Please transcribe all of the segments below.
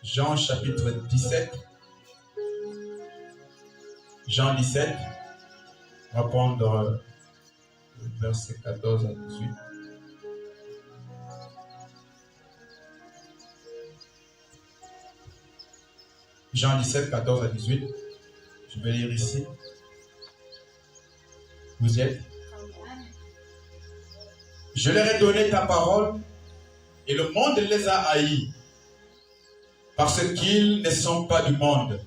Jean chapitre 17. Jean 17. On va prendre le verset 14 à 18. Jean 17, 14 à 18. Je vais lire ici. Vous y êtes? Je leur ai donné ta parole et le monde les a haïs parce qu'ils ne sont pas du monde.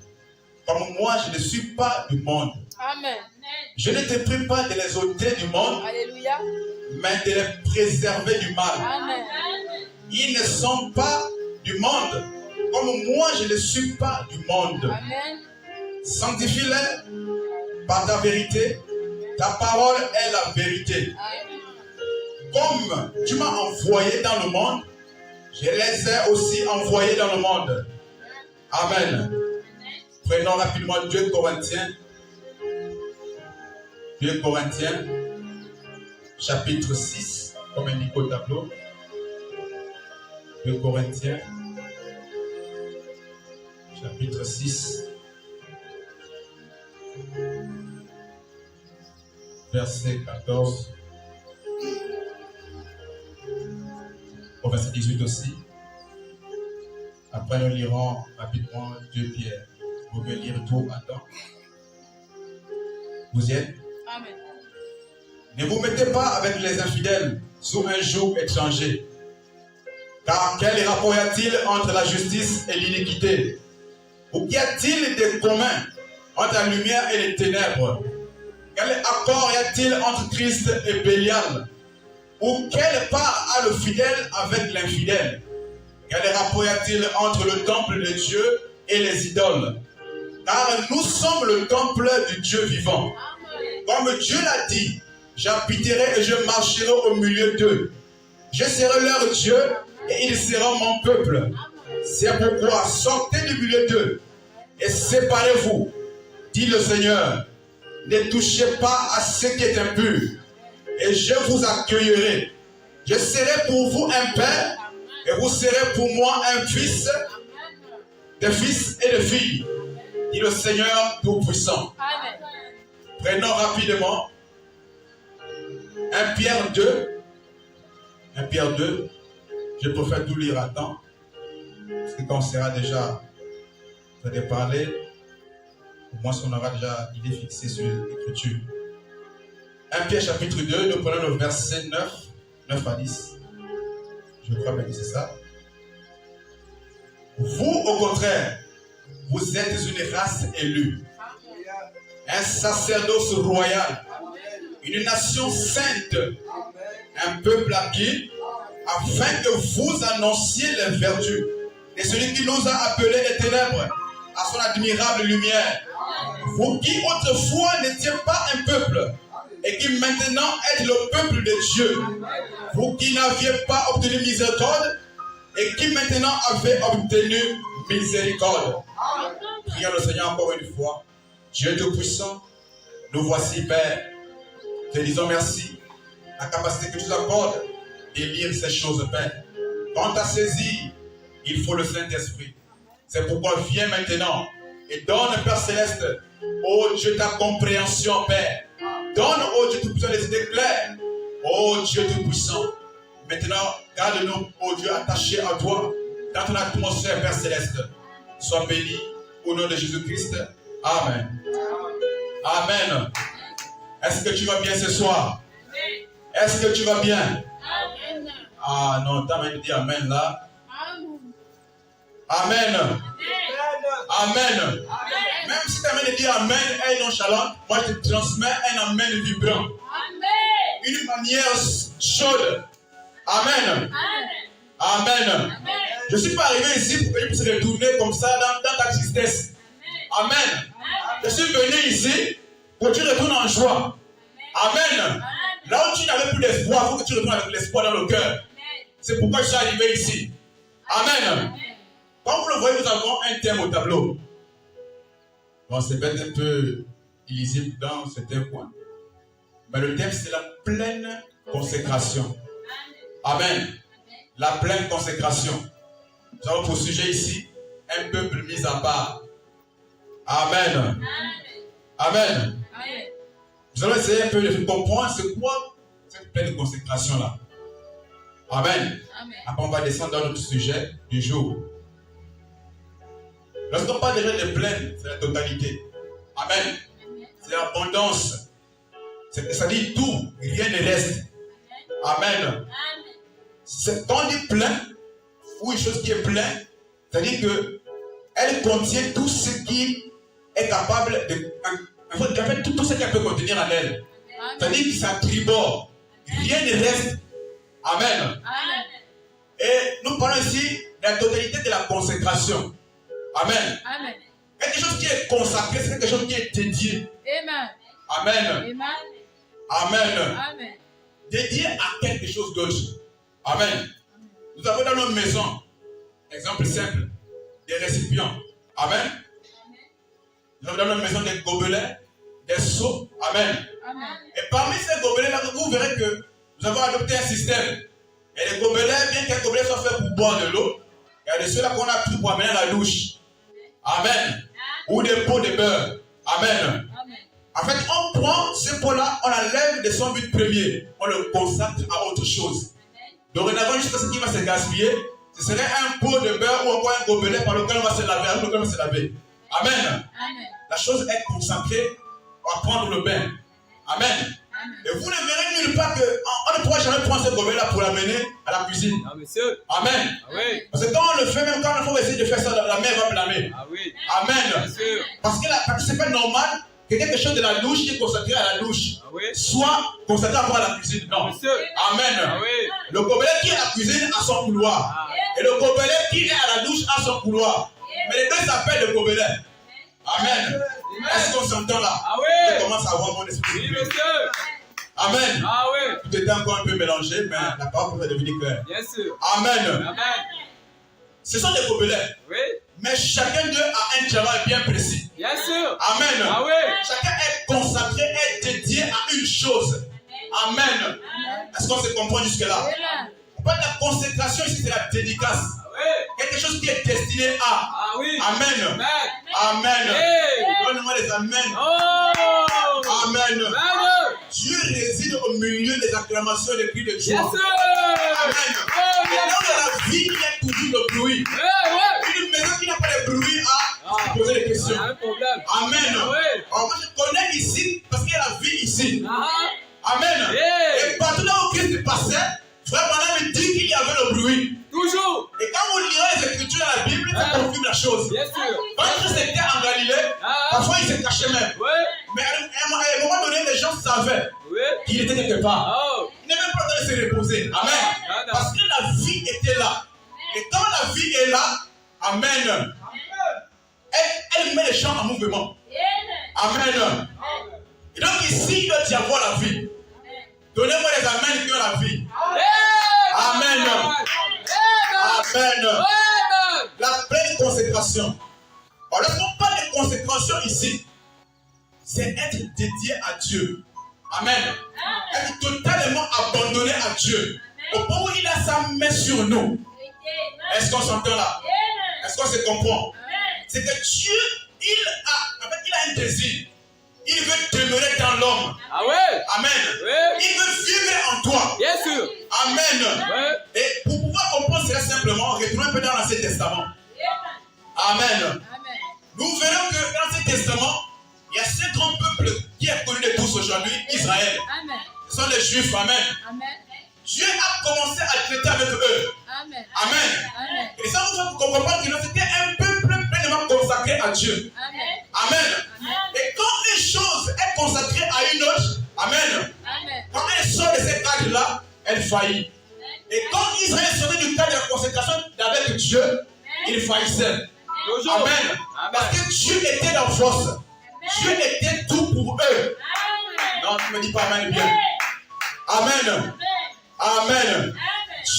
Comme moi, je ne suis pas du monde. Amen. Je ne te prie pas de les ôter du monde, Alléluia. mais de les préserver du mal. Amen. Ils ne sont pas du monde, comme moi je ne suis pas du monde. Amen. Sanctifie-les par ta vérité. Ta parole est la vérité. Amen. Comme tu m'as envoyé dans le monde, je les ai aussi envoyés dans le monde. Amen. Prenons rapidement 2 Corinthiens. 2 Corinthiens, chapitre 6, comme indiqué au tableau. 2 Corinthiens, chapitre 6, verset 14, au verset 18 aussi. Après, nous lirons rapidement 2 Pierre. Vous pouvez lire tout à temps. Vous y êtes? Amen. Ne vous mettez pas avec les infidèles sous un joug étranger. Car quel rapport y a-t-il entre la justice et l'iniquité? Ou qu'y a-t-il de commun entre la lumière et les ténèbres? Quel accord y a-t-il entre Christ et Bélial? Ou quelle part a le fidèle avec l'infidèle? Quel rapport y a-t-il entre le temple de Dieu et les idoles? Car nous sommes le temple du Dieu vivant. Comme Dieu l'a dit, j'habiterai et je marcherai au milieu d'eux. Je serai leur Dieu et ils seront mon peuple. C'est pourquoi sortez du milieu d'eux et séparez-vous, dit le Seigneur. Ne touchez pas à ce qui est impur et je vous accueillerai. Je serai pour vous un père et vous serez pour moi un fils, des fils et des filles, dit le Seigneur Tout-Puissant. Amen. Prenons rapidement 1 Pierre 2. 1 Pierre 2. Je préfère tout lire à temps. Parce que quand on sera déjà en train de parler, au moins on aura déjà l'idée fixée sur l'écriture. 1 Pierre chapitre 2, nous prenons le verset 9 à 10. Je crois bien que c'est ça. Vous, au contraire, vous êtes une race élue, un sacerdoce royal, une nation sainte, un peuple acquis, afin que vous annonciez les vertus de celui qui nous a appelés des ténèbres à son admirable lumière. Vous qui autrefois n'étiez pas un peuple et qui maintenant êtes le peuple de Dieu. Vous qui n'aviez pas obtenu miséricorde et qui maintenant avez obtenu miséricorde. Prions le Seigneur encore une fois. Dieu Tout-Puissant, nous voici, Père. Te disons merci. La capacité que tu nous accordes de lire ces choses, Père. Quand tu as saisi, il faut le Saint-Esprit. C'est pourquoi viens maintenant et donne, Père Céleste, ô Dieu, ta compréhension, Père. Donne, ô Dieu Tout-Puissant, des idées claires. Ô Dieu Tout-Puissant. Maintenant, garde-nous, ô Dieu, attachés à toi, dans ton atmosphère, Père Céleste. Sois béni au nom de Jésus-Christ. Amen. Amen. Est-ce que tu vas bien ce soir? Est-ce que tu vas bien? Ah non, t'as même dit Amen là. Amen. Amen. Même si tu as même dit Amen et nonchalant, moi je te transmets un Amen vibrant. Une manière chaude. Amen. Amen. Je ne suis pas arrivé ici pour que tu puisses retourner comme ça dans ta tristesse. Amen. Je suis venu ici pour que tu retournes en joie. Amen. Là où tu n'avais plus d'espoir, il faut que tu retournes avec l'espoir dans le cœur. C'est pourquoi je suis arrivé ici. Amen. Comme vous le voyez, nous avons un thème au tableau. Bon, c'est peut-être un peu illisible dans certains points. Mais le thème, c'est la pleine consécration. Amen. La pleine consécration. Nous avons pour sujet ici un peuple mis à part. Amen. Amen. Nous allons essayer un peu de comprendre c'est quoi cette pleine consécration-là. Amen. Après, on va descendre dans notre sujet du jour. Lorsqu'on parle déjà de pleine, c'est la totalité. Amen. C'est l'abondance. Ça dit tout, rien ne reste. Amen. Quand on dit plein, ou une chose qui est pleine, c'est-à-dire qu'elle contient tout ce qui est capable de. En fait, tout ce qu'elle peut contenir en elle. C'est-à-dire que ça tribord. Rien ne reste. Amen. Et nous parlons ici de la totalité de la consécration. Amen. Quelque chose qui est consacré, c'est quelque chose qui est dédié. Amen. Amen. Dédié à quelque chose d'autre. Amen. Nous avons dans nos maisons, exemple simple, des récipients. Amen. Nous avons dans nos maisons des gobelets, des seaux. Amen. Et parmi ces gobelets-là, vous verrez que nous avons adopté un système. Et les gobelets, bien qu'un gobelet soit fait pour boire de l'eau, il y a de ceux-là qu'on a pris pour amener à la douche. Amen. Ou des pots de beurre. Amen. En fait, on prend ce pot-là, on l'enlève de son but premier. On le consacre à autre chose. Dorénavant, jusqu'à ce qui va se gaspiller, ce serait un pot de beurre ou encore un gobelet par lequel on va se laver, avec lequel on va se laver. Amen. La chose est consacrée à prendre le bain. Amen. Et vous ne verrez nulle part qu'on ne pourra jamais prendre ce gobelet-là pour l'amener à la cuisine. Amen. Parce que quand on le fait, même quand on va essayer de faire ça, la main va blâmer. Amen. Parce que ce n'est pas normal que quelque chose de la douche qui est consacré à la douche soit consacré à la cuisine. Non. Amen. Le gobelet qui est à la cuisine a son couloir. Et le gobelet qui est à la douche a son couloir. Mais les deux s'appellent le gobelet. Amen. Est-ce qu'on s'entend là? Je commence à avoir mon esprit. Oui, monsieur. Amen. Tout était encore un peu mélangé, mais la parole va devenir claire. Bien sûr. Amen. Ce sont des gobelets. Mais chacun d'eux a un travail bien précis. Bien sûr. Amen. Chacun est consacré, est dédié à une chose. Amen. Est-ce qu'on se comprend jusque-là? On parle de la consécration ici, c'est la dédicace. Quelque chose qui est destiné à. Amen. Amen. Donne-moi les amen. Amen. Dieu réside au milieu des acclamations et des cris de joie. Amen. Et dans la vie, il y a toujours le bruit. Une maison qui n'a pas de bruit a poser des questions. Amen. Alors moi je connais ici parce qu'il y a la vie ici. Amen. Et partout là où Christ passait, frère Branham me dit qu'il y avait le bruit. Toujours. Et quand vous lirez les Écritures dans la Bible, ça confirme la chose. Bien sûr. Quand Christ était en Galilée, parfois il se cachait même. Mais à un moment donné, les gens savaient qu'il était quelque part. Il n'avait pas le temps de se reposer. Amen. Parce que la vie était là. Et quand la vie est là, amen, elle met les gens en mouvement. Amen. Et donc ici, il doit y avoir la vie. Donnez-moi les amens qui ont la vie. Amen. Amen. La pleine consécration. Alors, lorsqu'on parle de consécration ici, c'est être dédié à Dieu. Amen. Être totalement abandonné à Dieu. Au point où il a sa main sur nous. Est-ce qu'on s'entend là? Est-ce qu'on se comprend? C'est que Dieu, il a un désir. Il veut demeurer dans l'homme. Amen. Il veut vivre en toi. Bien sûr. Amen. Et pour pouvoir comprendre cela simplement, retournons un peu dans l'Ancien Testament. Amen. Nous verrons que dans l'Ancien Testament, il y a ce grand peuple qui est connu de tous aujourd'hui, Israël. Ce sont les Juifs. Amen. Dieu a commencé à traiter avec eux. Amen. Et ça vous fait comprendre que c'était un peuple pleinement consacré à Dieu. Amen. Et quand une chose est consacrée à une autre, amen. Quand elle sort de cet cadre-là, elle faillit. Et quand Israël sortait du cadre de la consécration avec Dieu, il faillissait. Amen. Parce que Dieu était leur force. Dieu était tout pour eux. Non, tu ne me dis pas amen bien. Amen. Amen.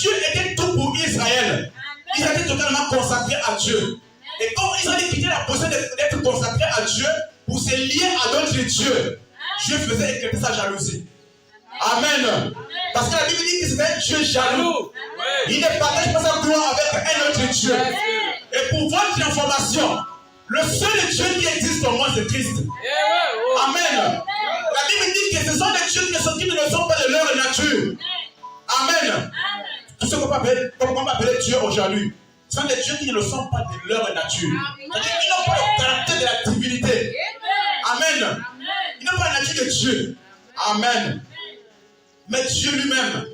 Dieu était tout pour Israël. Ils étaient totalement consacrés à Dieu. Et quand Israël quittait la position d'être consacré à Dieu pour se lier à d'autres dieux, Dieu faisait éclater sa jalousie. Amen. Parce que la Bible dit que c'était un Dieu jaloux. Il ne partage pas sa gloire avec un autre Dieu. Et pour votre information, le seul Dieu qui existe au monde, c'est Christ. Amen. La Bible dit que ce sont des dieux qui ne sont pas de leur nature. Amen. Tout ce qu'on peut appeler Dieu aujourd'hui, ce sont des dieux qui ne sont pas de leur nature. C'est-à-dire qu'ils n'ont pas le caractère de la divinité. Amen. Ils n'ont pas la nature de Dieu. Amen. Mais Dieu lui-même,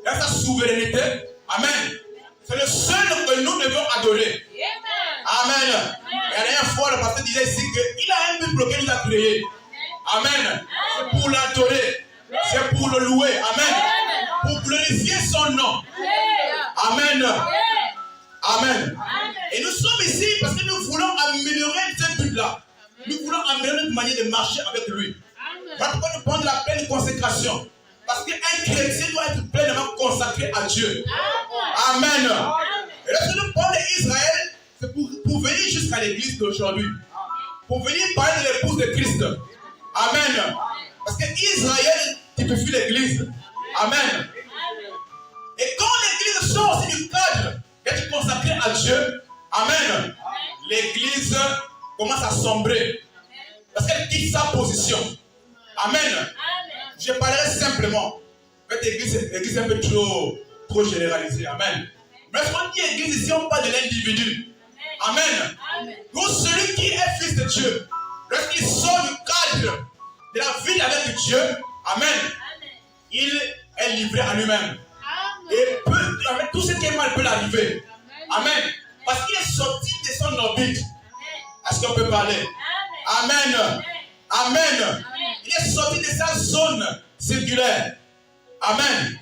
dans sa souveraineté, amen, c'est le seul que nous devons adorer. Amen. Et la dernière fois, le pasteur disait ici qu'il a un but auquel il a créé. Amen. C'est pour l'adorer. C'est pour le louer. Amen. Pour glorifier son nom. Amen. Amen. Et nous sommes ici parce que nous voulons améliorer ce but-là. Nous voulons améliorer notre manière de marcher avec lui. Voilà pourquoi nous prenons la pleine consécration. Parce qu'un chrétien doit être pleinement consacré à Dieu. Amen. Et lorsque nous parlons d'Israël, c'est pour venir jusqu'à l'église d'aujourd'hui. Pour venir parler de l'épouse de Christ. Amen. Parce que Israël typifie l'église. Amen. Et quand l'église sort aussi du cadre d'être consacrée à Dieu, amen, l'église commence à sombrer. Parce qu'elle quitte sa position. Amen. Je parlerai simplement. Cette église est un peu trop généralisée. Amen. Mais lorsqu'on dit église ici, on parle de l'individu. Amen. Donc celui qui est fils de Dieu, lorsqu'il sort du cadre de la vie avec Dieu, amen, il est livré à lui-même. Et avec tout ce qui est mal peut l'arriver. Amen. Parce qu'il est sorti de son orbite. Est-ce qu'on peut parler? Amen. Amen. Il est sorti de sa zone circulaire. Amen.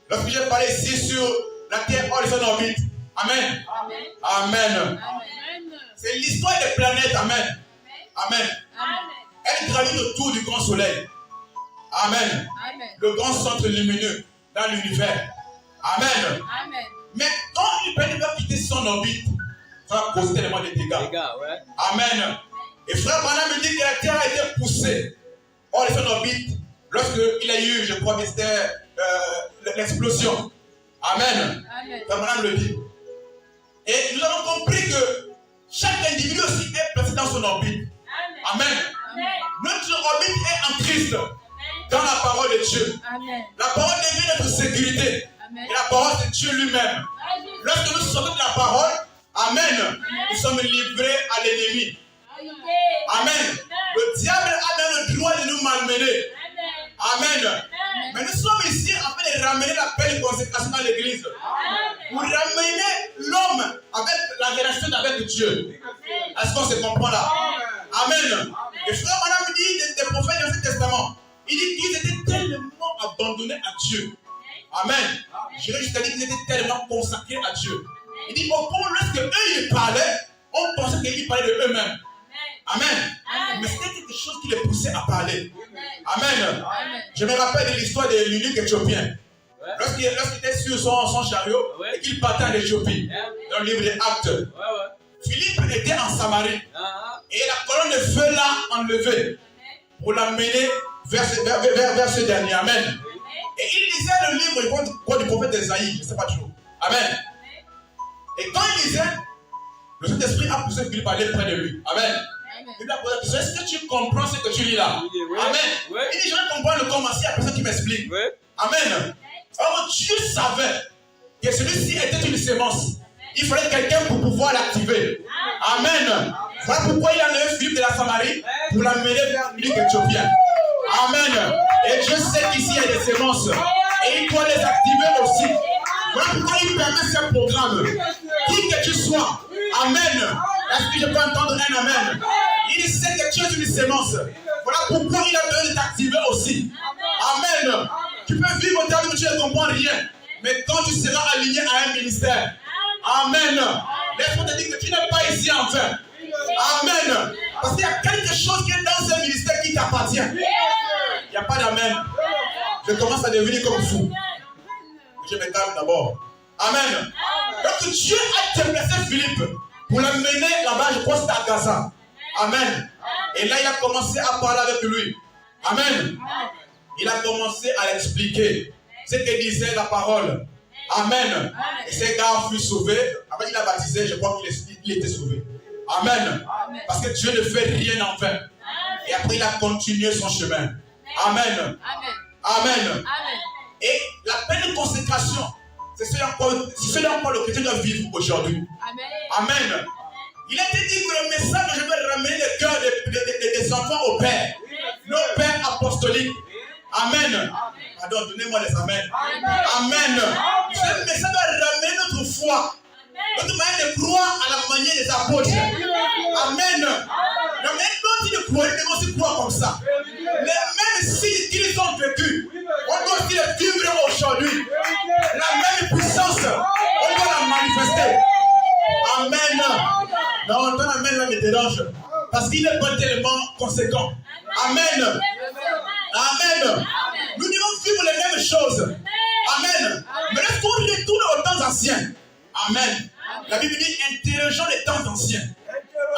Lorsque j'ai parlé ici sur la terre hors de son orbite. Amen. Amen. C'est l'histoire des planètes. Amen. Amen. Elle gravite autour du grand soleil. Amen. Le grand centre lumineux dans l'univers. Amen. Mais quand une planète va quitter son orbite, ça va causer tellement de dégâts. Amen. Et frère Branham me dit que la terre a été poussée hors de son orbite lorsqu'il a eu, je crois que c'était l'explosion. Amen. Frère Branham le dit. Et nous avons compris que chaque individu aussi est placé dans son orbite. Amen. Notre orbite est en Christ, dans la parole de Dieu. La parole devient notre sécurité. Et la parole de Dieu lui-même. Lorsque nous sortons de la parole, amen, nous sommes livrés à l'ennemi. Amen. Le diable a bien le droit de nous malmener. Amen. Mais nous sommes ici afin de ramener la paix et consécration dans l'église. Pour ramener l'homme avec la relation avec Dieu. Est-ce qu'on se comprend là? Amen. Et frère Madame dit des prophètes de l'Ancien Testament. Il dit qu'ils étaient tellement abandonnés à Dieu. Amen. Je vais jusqu'à dire qu'ils étaient tellement consacrés à Dieu. Il dit au point lorsque eux ils parlaient, on pensait qu'ils parlaient de eux-mêmes. Amen. Mais c'était quelque chose qui les poussait à parler. Amen. Je me rappelle de l'histoire de l'eunuque éthiopien. Lorsqu'il était sur son chariot et qu'il partait en Éthiopie, dans le livre des Actes, Philippe était en Samarie. Et la colonne de feu l'a enlevé pour l'amener vers ce dernier. Amen. Et il lisait le livre du prophète Esaïe, je ne sais pas toujours. Amen. Et quand il lisait, le Saint-Esprit a poussé Philippe à aller près de lui. Amen. Il lui a posé la question, est-ce que tu comprends ce que tu lis là? Amen. Il dit, je vais comprendre le commencer, il y a personne qui m'explique. Amen. Alors Dieu savait que celui-ci était une sémence. Il fallait quelqu'un pour pouvoir l'activer. Amen. Voilà pourquoi il a enlevé Philippe de la Samarie pour l'amener vers l'île éthiopien. Amen. Et Dieu sait qu'ici il y a des sémences. Et il doit les activer aussi. Voilà pourquoi il permet ce programme. Qui que tu sois. Amen. Est-ce que je peux entendre un amen? Il sait que tu es une sémence. Voilà pourquoi il a besoin de t'activer aussi. Amen. Tu peux vivre ta vie, mais tu ne comprends rien. Mais quand tu seras aligné à un ministère, amen. Laisse-moi te dire que tu n'es pas ici en vain. Amen. Parce qu'il y a quelque chose qui est dans ce ministère qui t'appartient. Il n'y a pas d'amen. Je commence à devenir comme fou. Je me calme d'abord. Amen. Donc Dieu a déplacé Philippe pour l'amener là-bas, je crois que c'était à Gaza. Amen. Et là, il a commencé à parler avec lui. Amen. Il a commencé à expliquer ce que disait la parole. Amen. Et ces gars furent sauvés. Après, il a baptisé, je crois qu'il il était sauvé. Amen. Parce que Dieu ne fait rien en vain. Et après, il a continué son chemin. Amen. Amen. Et la pleine consécration, c'est ce dont le chrétien doit vivre aujourd'hui. Amen. Il a été dit que le message que je vais ramener le cœur des enfants au Père. Nos pères apostoliques. Amen. Pardon, donnez-moi les amen. Amen. Ce message doit ramener notre foi. Notre manière de croire à la manière des apôtres. Amen. La manière dont ils croyaient, ils vont aussi croire comme ça. Les mêmes signes qu'ils ont vécu, on doit aussi les vivre aujourd'hui. La même puissance, on doit la manifester. Amen. Non, ton amen là me dérange. Parce qu'il n'est pas tellement conséquent. Amen. Amen. Nous devons vivre les mêmes choses. Amen. Mais lorsqu'on retourne aux temps anciens, amen. La Bible dit interrogeons les temps anciens.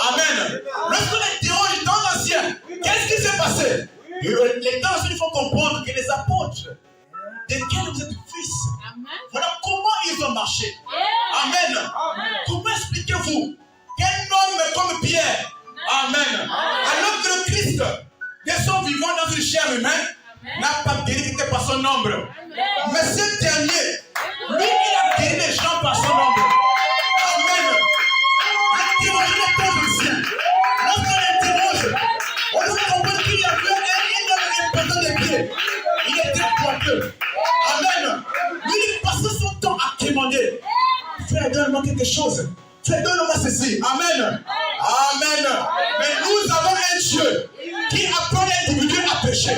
Amen. Lorsqu'on interroge les temps anciens, qu'est-ce qui s'est passé? Les temps anciens, il faut comprendre que les apôtres, desquels vous êtes fils, voilà comment ils ont marché. Amen. Comment expliquez-vous qu'un homme comme Pierre, amen, alors que le Christ, de son vivant dans une chair humaine, n'a pas guéri que par son nombre. Mais ce dernier, lui, il a guéri les gens par son nombre. Amen. Interrogez les temps anciens. Lorsqu'on interroge, on doit comprendre qu'il y avait un homme de pied. Il était pointeux. Amen. Lui, il passait son temps à demander. Frère, donne-moi quelque chose. Frère, donne-moi ceci. Amen. Amen. Mais nous avons un Dieu qui apprend l'individu à pécher.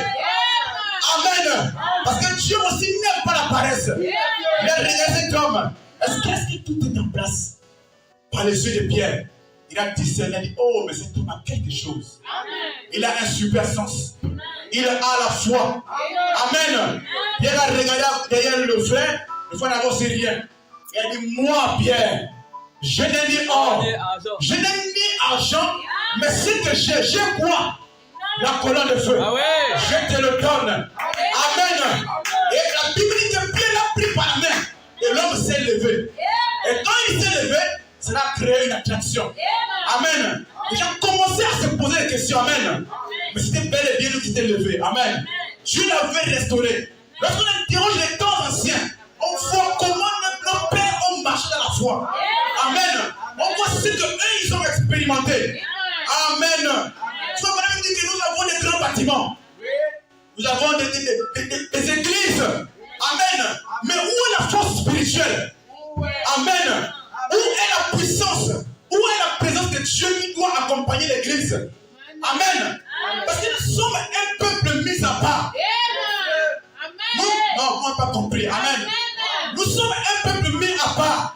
Amen. Parce que Dieu aussi n'aime pas la paresse. Il a regardé cet homme. Est-ce que tout est en place? Par les yeux de Pierre, il a discerné, il a dit, oh, mais cet homme a quelque chose. Il a un super sens. Il a la foi. Amen. Pierre a regardé derrière le frère n'a aussi rien. Il a dit, moi, Pierre, je n'ai ni or, je n'ai ni argent, mais ce que j'ai quoi? La colonne de feu. Je te le donne. Amen. Et la Bible dit que Pierre l'a pris par la main. Et l'homme s'est levé. Et quand il s'est levé, cela a créé une attraction. Amen. Les gens commençaient à se poser des questions. Amen. Mais c'était bel et bien nous qui s'était levé. Amen. Dieu l'avait restauré. Lorsqu'on interroge les temps anciens, on voit comment nos pères ont marché dans la foi. Amen. On voit ce qu'eux, ils ont expérimenté. Amen. Tu vois, madame dit que nous avons des grands bâtiments. Nous avons des églises. Amen. Mais où est la force spirituelle? Amen. Où est la puissance? Où est la présence de Dieu qui doit accompagner l'église? Amen. Parce que nous sommes un peuple mis à part. Nous, non, on n'a pas compris. Amen. Nous sommes un peuple mis à part.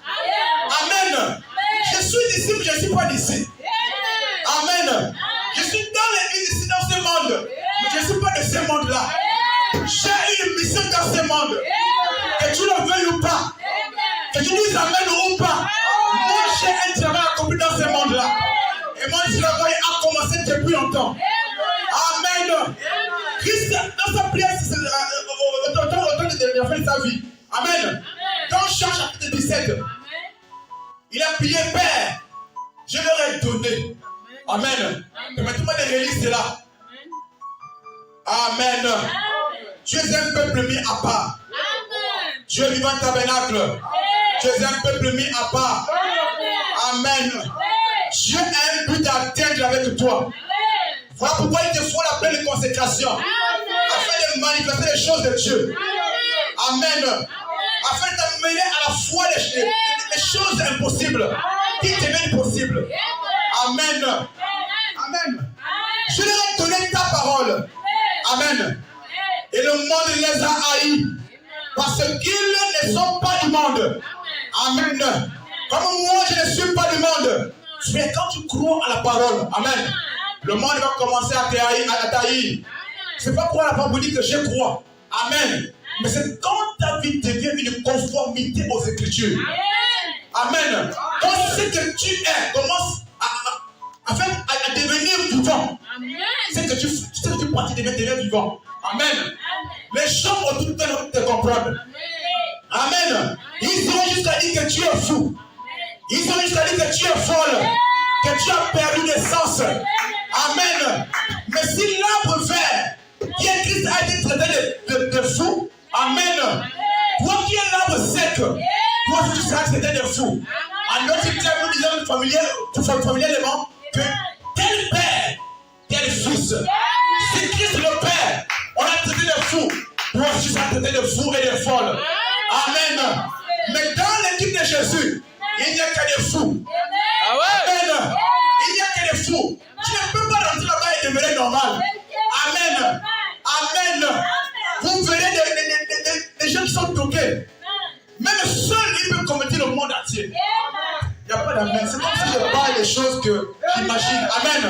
Amen. Je suis d'ici, mais je ne suis pas d'ici. Amen. Je suis dans l'église ici, dans ce monde. Mais je ne suis pas de ce monde-là. J'ai une mission dans ce monde. Que tu le veuilles ou pas. Que tu nous amènes ou pas. Moi, j'ai un travail accompli dans ce monde-là. Et mon travail a commencé depuis longtemps. Amen. Christ, dans sa prière, autant de la fin de sa vie. Amen. Dans Jean chapitre 17, il a prié, Père, je leur ai donné. Amen. Et maintenant, les réalistes là. Amen. Tu es un peuple mis à part. Tu es vivant tabernacle. Tu es un peuple mis à part. Amen. Dieu a un but à atteindre avec toi. Voilà pourquoi il te faut la pleine consécration. Afin de manifester les choses de Dieu. Amen. Afin d'amener à la foi les choses impossibles qui deviennent possibles. Amen. Amen. Je leur ai donné ta parole. Amen. Et le monde les a haïs. Parce qu'ils ne sont pas du monde. Amen. Comme moi, je ne suis pas du monde. Mais quand tu crois à la parole, amen, le monde va commencer à t'haïr. C'est pas pourquoi la parole dit que je crois. Amen. Mais c'est quand ta vie devient une conformité aux Écritures. Amen. Quand ce que tu es commence à devenir vivant. C'est que tu partis devenir vivant. Amen. Les gens autour de toi te comprennent. Amen. Ils ont juste à dire que tu es fou. Ils ont juste à dire que tu es folle. Amen. Mais si l'arbre vert qui est Christ a été traité de fou, amen. Toi qui es l'arbre sec, toi tu seras traité de fou. En d'autres termes, nous disons familièrement que tel père, tel fils. Si Christ le Père, on a traité de fou, toi tu seras traité de fou et de folle. Amen. Mais dans l'équipe de Jésus, il n'y a que des fous. Amen. Il n'y a que des fous. Tu ne peux pas rentrer là-bas et demeurer normal. Amen. Amen. Vous verrez des gens qui sont toqués. Même seul, il peut commettre le monde entier. Il n'y a pas d'amen. C'est comme si je parle des choses que j'imagine. Amen.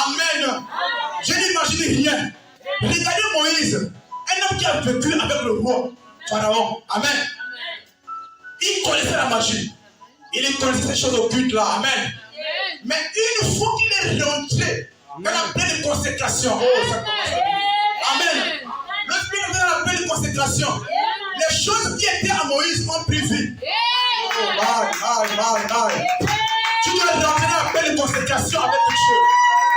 Amen. Je n'imagine rien. Regardez Moïse, un homme qui a vécu avec le roi Pharaon. Amen. Il connaissait la magie. Il connaissait ces choses occultes là. Amen. Mais une fois qu'il est rentré dans la pleine consécration, oh, ça commence à dire. Amen. Lorsqu'il est dans la pleine consécration, les choses qui étaient à Moïse ont pris vie. Tu dois rentrer dans la pleine consécration avec Dieu.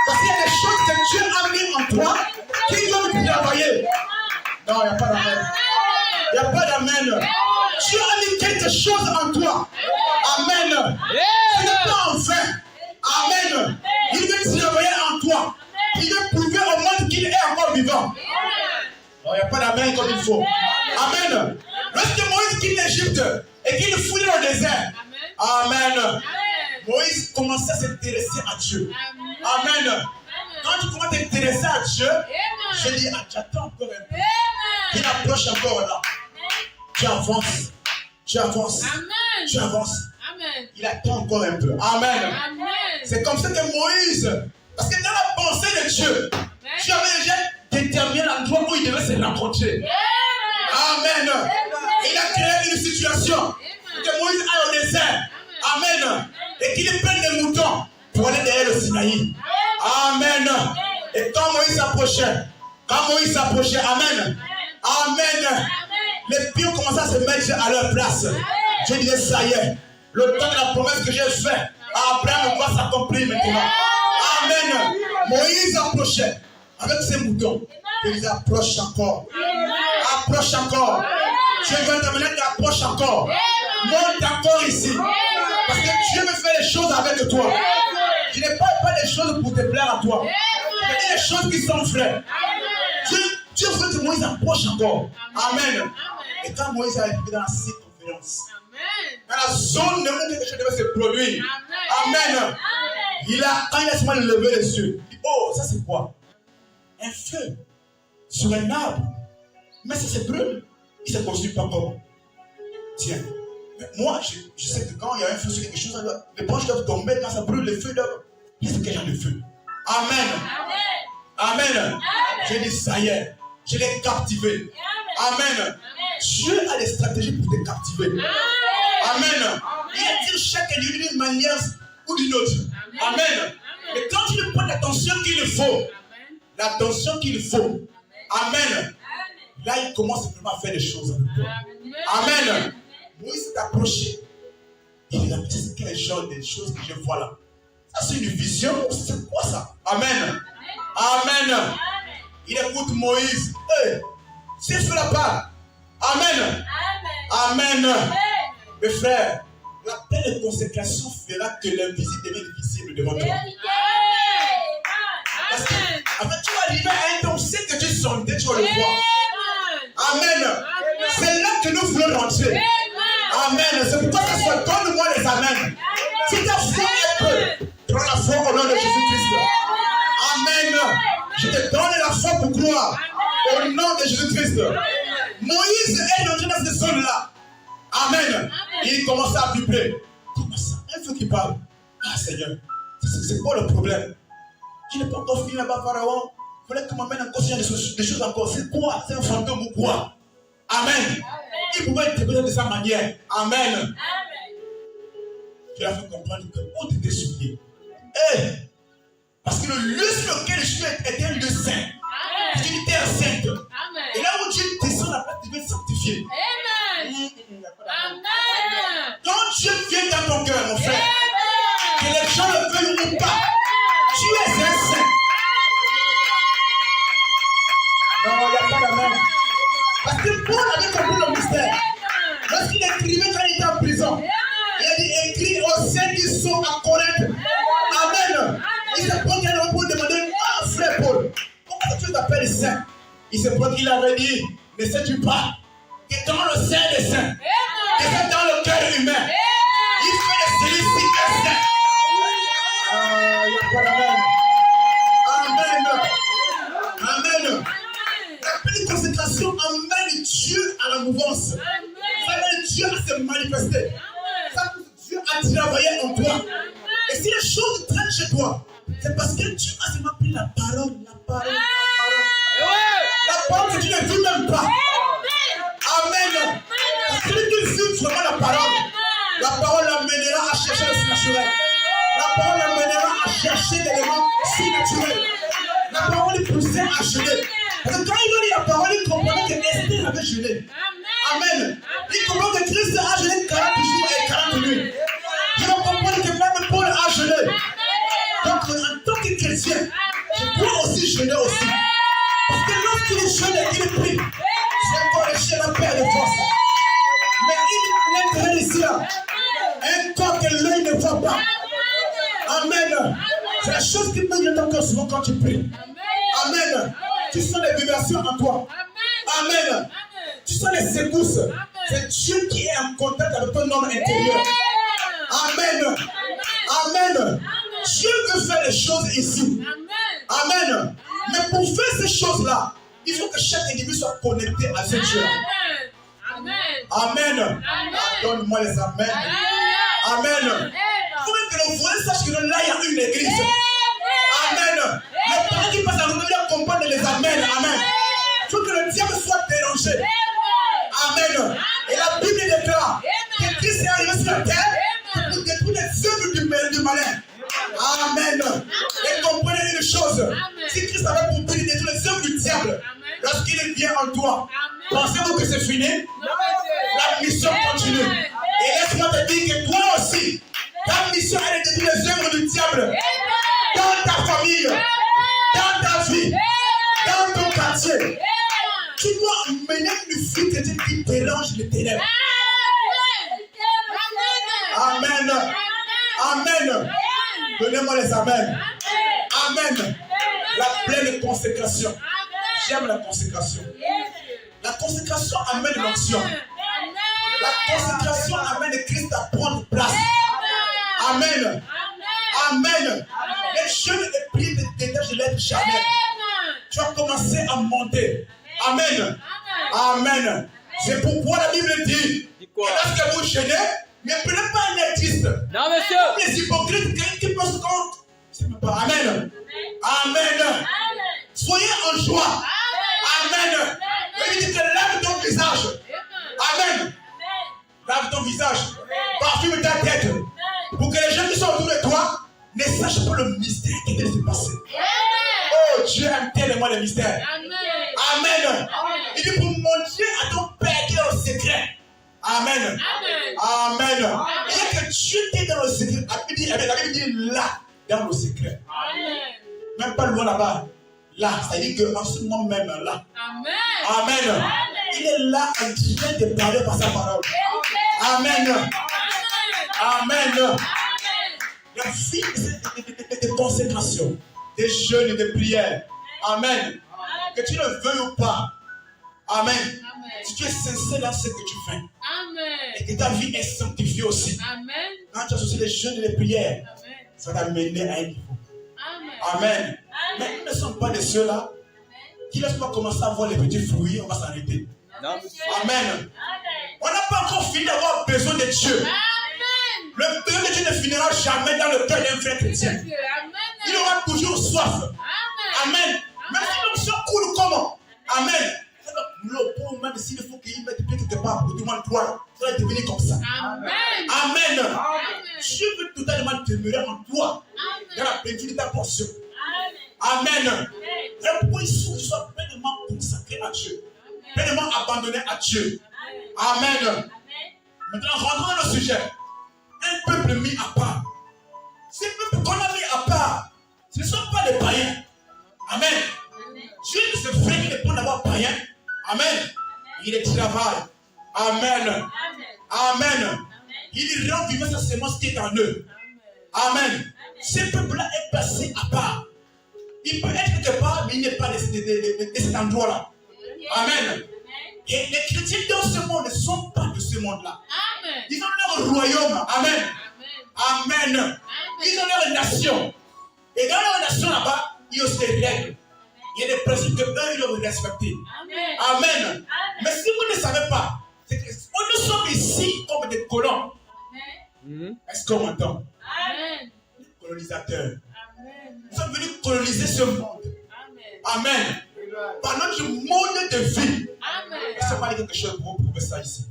Parce qu'il y a des choses que Dieu a mis en toi qui doivent travailler. Non, il n'y a pas d'amen. Il n'y a pas d'amen. Dieu a mis quelque chose en toi. Amen. Ce n'est pas en vain. Amen. Il veut travailler en toi. Il veut prouver au monde qu'il est encore vivant. Non, il n'y a pas d'amen comme il faut. Amen. Lorsque Moïse quitte l'Égypte et qu'il fouille dans le désert. Amen. Moïse commençait à s'intéresser à Dieu. Amen. Quand tu commences à t'intéresser à Dieu, je dis, j'attends encore un peu. Il approche encore là. Tu avances. Tu avances. Tu avances. Il attend encore un peu. Amen. C'est comme ça que Moïse, parce que dans la pensée de Dieu, Dieu avait déjà déterminé l'endroit où il devait se rencontrer. Amen. Il a créé une situation pour que Moïse aille au désert. Amen. Et qu'il prenne des moutons pour aller derrière le Sinaï. Amen. Et quand Moïse s'approchait, Amen. Amen. Les pions commençaient à se mettre à leur place. Dieu disait, ça y est, le temps de la promesse que j'ai faite à Abraham va s'accomplir maintenant. Amen. Moïse approchait avec ses moutons. Il approche encore. Approche encore. Dieu veut t'amener qu'il approche encore. Monte encore ici. Parce que Dieu veut faire les choses avec toi. Je ne parle pas des choses pour te plaire à toi. Mais des choses qui sont vraies. Dieu veut que Moïse approche encore. Amen. Et quand Moïse est arrivé dans la circonférence, dans la zone où quelque chose devait se produire, Amen. Quand il a seulement levé les yeux, il dit, oh, ça c'est quoi? Un feu sur un arbre. Mais ça se brûle. Il ne se construit pas comme. Tiens. Mais moi, je sais que quand il y a un feu sur quelque chose, les branches doivent tomber. Quand ça brûle, le feu doit. Qu'est-ce quel genre de feu? Amen. Amen. J'ai dit, ça y est. Je l'ai captivé. Amen. Dieu a des stratégies pour te captiver. Amen. Il attire chaque individu d'une manière ou d'une autre. Amen. Mais quand tu lui prends l'attention qu'il faut, Amen. Là, il commence vraiment à faire des choses avec toi. Amen. Moïse s'est approché. Il a dit, quel genre de choses que je vois là? Ça, c'est une vision. C'est quoi ça? Amen. Amen. Il écoute Moïse. Hey, c'est fait la part. Amen. Amen. Mes frères, la pleine consécration fera que l'invisible devient visible devant toi. Parce que, en fait, tu vas arriver à un temps, tu sais que tu sondais, tu vas le voir. Amen. C'est là que nous voulons rentrer. Amen. C'est pourquoi ça soit, donne-moi les amen. Si ta foi est peu, prends la foi au nom de Jésus-Christ. Amen. Je te donne la foi pour croire au nom de Jésus-Christ. Moïse est entré dans cette zone-là. Amen. Il commence à vibrer. Comment ça? Un feu qui parle. Ah Seigneur, c'est quoi le problème? Je n'ai pas encore fini là-bas, Pharaon. Il fallait que m'amène encore des choses encore. C'est quoi? C'est un fantôme ou quoi? Amen. Il pouvait interpréter de sa manière. Amen. Tu l'as fait comprendre que où tu t'es souillé. Parce que le lieu sur lequel je suis était un lieu saint. C'est une terre sainte. Et là où Dieu descend la place, tu veux sanctifier. Quand Dieu vient dans ton cœur, mon frère, que les gens le veuillent ou pas, tu es un saint. il se prend qu'il avait dit, ne sais-tu pas que dans le sein des saints, que c'est dans le cœur humain, il fait de celui-ci un saint. Il n'y a pas d'amen. Amen. Amen. La pleine consécration amène Dieu à la mouvance. Ça amène Dieu à se manifester. Ça pousse Dieu à travailler en toi. Et si les choses traînent chez toi, c'est parce que tu as seulement pris la parole. La parole que tu ne vis même pas. Amen. Celui qui vit vraiment la parole l'amènera à chercher le surnaturel. La parole l'amènera à chercher l'élément surnaturel. La parole est poussée à jeûner. Parce que quand il donne la parole, il comprenait que Esther avait jeûné. Amen. Il comprend que Christ a jeûné 40 jours et 40 nuits. Je dois comprendre que même Paul a jeûné. Donc en tant que chrétien, je dois aussi jeûner aussi. Parce que lorsqu'il jeûne et qu'il prie, c'est encore le chien la paix de force. Mais il est ici là. Un corps que l'œil ne voit pas. Amen. C'est la chose qui me vient ton cœur souvent quand tu pries. Amen. Tu sens les vibrations en toi. Amen. Tu sens les secousses. C'est Dieu qui est en contact avec ton homme intérieur. Amen. Amen. Dieu veut faire les choses ici. Amen. Mais pour faire ces choses-là, il faut que chaque individu soit connecté à ce Dieu. Amen. Donne-moi les amens. Amen. Il faut que le voisin sache que là, il y a une église. Amen. Les parents qui passent à nous comprendre les amens. Amen. Il faut que le diable soit dérangé. Amen. Et la Bible déclare que Christ est arrivé sur la terre pour détruire les œuvres du malin. Amen. Et comprenez une chose. Si Christ avait pour but de détruire les œuvres du diable, lorsqu'il vient en toi, pensez-vous que c'est fini? La mission continue. Et laisse-moi te dire que toi aussi, ta mission est de détruire les œuvres du diable dans ta famille, dans ta vie, dans ton quartier. Tu dois mener une vie qui dérange les ténèbres. Amen. Amen. Donnez-moi les amens. Amen. La pleine consécration. J'aime la consécration. La consécration amène l'onction. La consécration amène Christ à prendre place. Amen. Amen. Les jeunes et prières de détache de l'être charnel. Tu as commencé à monter. Amen. Amen. C'est pourquoi la Bible dit que lorsque vous jeûnez, ne prenez pas un artiste. Non, monsieur. Comme les hypocrites qui pensent compte. C'est même pas. Amen. Amen. Soyez en joie. Amen. Il dit que lave ton visage. Amen. Lave ton visage. Parfume ta tête. Pour que les gens qui sont autour de toi ne sachent pas le mystère qui vient de se passer. Oh, Dieu aime tellement le mystère. Amen. Il dit pour montrer à ton Père qui est dans le secret. Amen. Amen. Il dit que Dieu qui est dans le secret. La Bible dit là, dans le secret. Même pas loin là-bas. Là, ça veut dire qu'en ce moment même là. Amen. Il est là en train de parler par sa parole. Amen. Amen. La vie de consécration, des jeûnes et des prières. Amen. Que tu le veuilles ou pas. Amen. Si tu es sincère dans ce que tu fais. Et que ta vie est sanctifiée aussi. Quand tu as aussi les jeûnes et les prières, ça va t'amener à un niveau. Amen. Mais nous ne sommes pas de ceux-là qui ne laissent pas commencer à voir les petits fruits, on va s'arrêter. Amen. On n'a pas encore fini d'avoir besoin de Dieu. Le besoin de Dieu ne finira jamais dans le cœur d'un frère chrétien. Il aura toujours soif. Amen. Même si l'onction coule comment? Amen. Le pauvre même s'il faut qu'il mette pied quelque part pour demander toi, ça va devenir comme ça. Amen. Dieu veut totalement demeurer en toi. Dans la plénitude de ta portion. Amen. Et pourquoi il faut que tu sois pleinement consacré à Dieu. Pleinement abandonné à Dieu. Amen. Maintenant, rentrons dans le sujet. Un peuple mis à part. Ces peuples qu'on a mis à part, ce ne sont pas des païens. Amen. Dieu ne se fait pas d'avoir païens. Amen. Il est travail. Amen. Amen. Il rend vivant sa sémence qui est en eux. Amen. Ce peuple-là est passé à part. Il peut être quelque part, mais il n'est pas de cet endroit-là. Amen. Et les chrétiens dans ce monde ne sont pas de ce monde-là. Ils ont leur royaume. Amen. Amen. Ils ont leur nation. Et dans leur nation là-bas, il y a aussi des règles. Il y a des principes que eux, ils doivent respecter. Amen. Mais si vous ne savez pas, nous sommes ici comme des colons. Est-ce qu'on m'entend? Colonisateurs. Nous sommes venus coloniser ce monde. Amen. Par notre mode de vie. Est-ce qu'on va dire quelque chose pour vous prouver ça ici?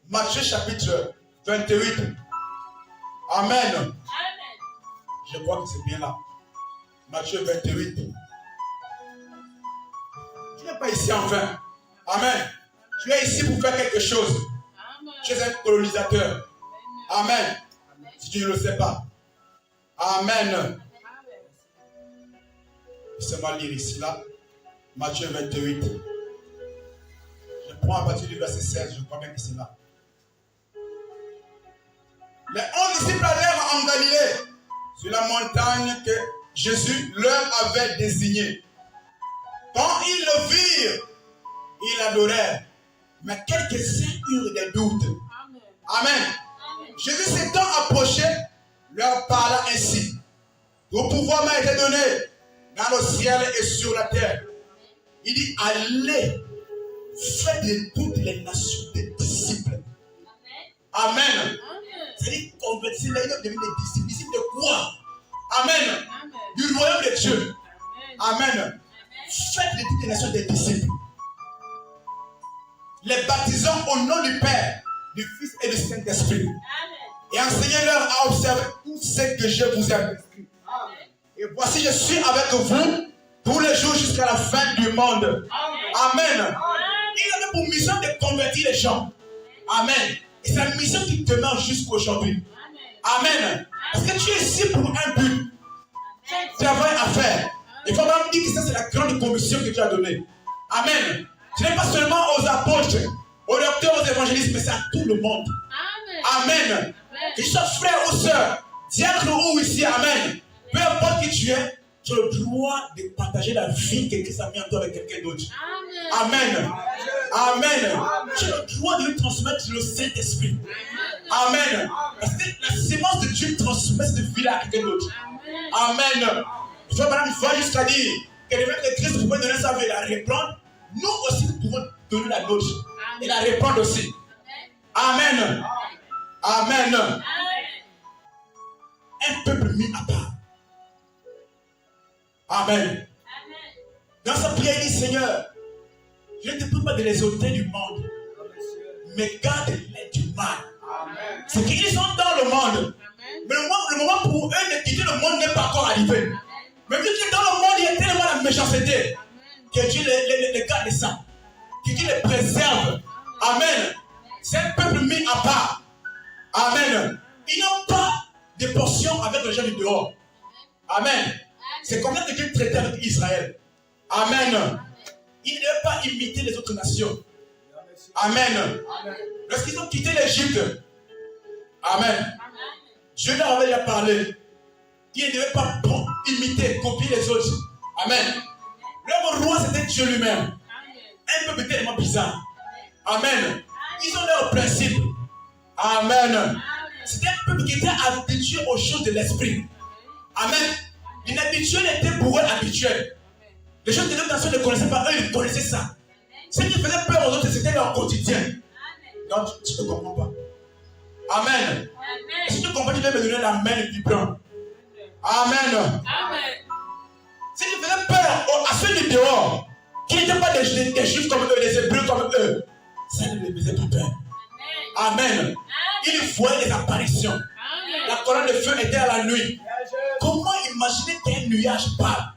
Matthieu chapitre 28. Amen. Je crois que c'est bien là. Matthieu 28. Tu n'es pas ici en vain. Amen. Tu es ici pour faire quelque chose. Tu es un colonisateur. Amen. Si tu ne le sais pas. Amen. Laissez-moi lire ici là. Matthieu 28. Je prends à partir du verset 16. Je crois bien que c'est là. Les 11 disciples allèrent en Galilée, sur la montagne que Jésus leur avait désignée. Quand ils le virent, ils l'adorèrent. Mais quelques-uns eurent des doutes. Amen. Jésus s'étant approché, leur parla ainsi. Tout pouvoir m'a été donné dans le ciel et sur la terre. Il dit, allez, faites de toutes les nations des disciples. Amen. C'est-à-dire, convertissez-les, ils deviennent des disciples. Disciples de quoi? Amen. Du royaume de Dieu. Amen. Faites de toutes les nations des disciples. Les baptisant au nom du Père, du Fils et du Saint-Esprit. Et enseignez-leur à observer tout ce que je vous ai prescrit. Et voici, je suis avec vous tous les jours jusqu'à la fin du monde. Amen. Il avait pour mission de convertir les gens. Amen. Et c'est la mission qui demeure jusqu'aujourd'hui. Amen. Parce que tu es ici pour un but. Travail à faire. Il faut vraiment dire que ça, c'est la grande commission que tu as donnée. Amen. Ce n'est pas seulement aux apôtres, aux docteurs, aux évangélistes, mais c'est à tout le monde. Amen. Que tu sois frère ou soeur, diacre ou ici, amen. Peu importe qui tu es, tu as le droit de partager la vie que Christ a mis en toi avec quelqu'un d'autre. Amen. Amen. Tu as le droit de lui transmettre le Saint-Esprit. Amen. Parce que la sémence de Dieu transmet cette vie-là à quelqu'un d'autre. Amen. Il faut jusqu'à dire que le même que Christ pouvait donner sa vie et la reprendre. Nous aussi, nous pouvons donner la nôtre et la reprendre aussi. Amen. Amen. Un peuple mis à part. Amen. Dans sa prière, il dit, Seigneur, je ne te prie pas de les ôter du monde, mais garde-les du mal. C'est qu'ils sont dans le monde. Mais le moment pour eux de quitter le monde n'est pas encore arrivé. Mais vu que dans le monde, il y a tellement la méchanceté que Dieu les garde de ça. Que Dieu les préserve. Amen. C'est un peuple mis à part. Amen. Ils n'ont pas de portion avec les gens du dehors. Amen. C'est comme ça que Dieu traitait avec Israël. Amen. Ils ne devaient pas imiter les autres nations. Amen. Lorsqu'ils ont quitté l'Égypte, amen, Dieu leur avait déjà parlé. Ils ne devaient pas imiter, copier les autres. Amen. Leur roi, c'était Dieu lui-même. Un peuple tellement bizarre. Amen. Ils ont leurs principes. Amen. C'était un peuple qui était habitué aux choses de l'esprit. Amen. L'inhabituel était pour eux habituel. Les choses que d'autres nations ne connaissaient pas, eux, ils connaissaient ça. Ce qui faisait peur aux autres, c'était leur quotidien. Donc, tu ne comprends pas. Amen. Et si tu comprends, tu dois me donner la main et du blanc. Amen. Ce qui faisait peur à ceux du dehors, qui n'étaient pas des juifs comme eux, des hébreux comme eux, ça ne les faisait pas peur. Amen. Ils voyaient des apparitions. La colonne de feu était à la nuit. Comment imaginer qu'un nuage parle?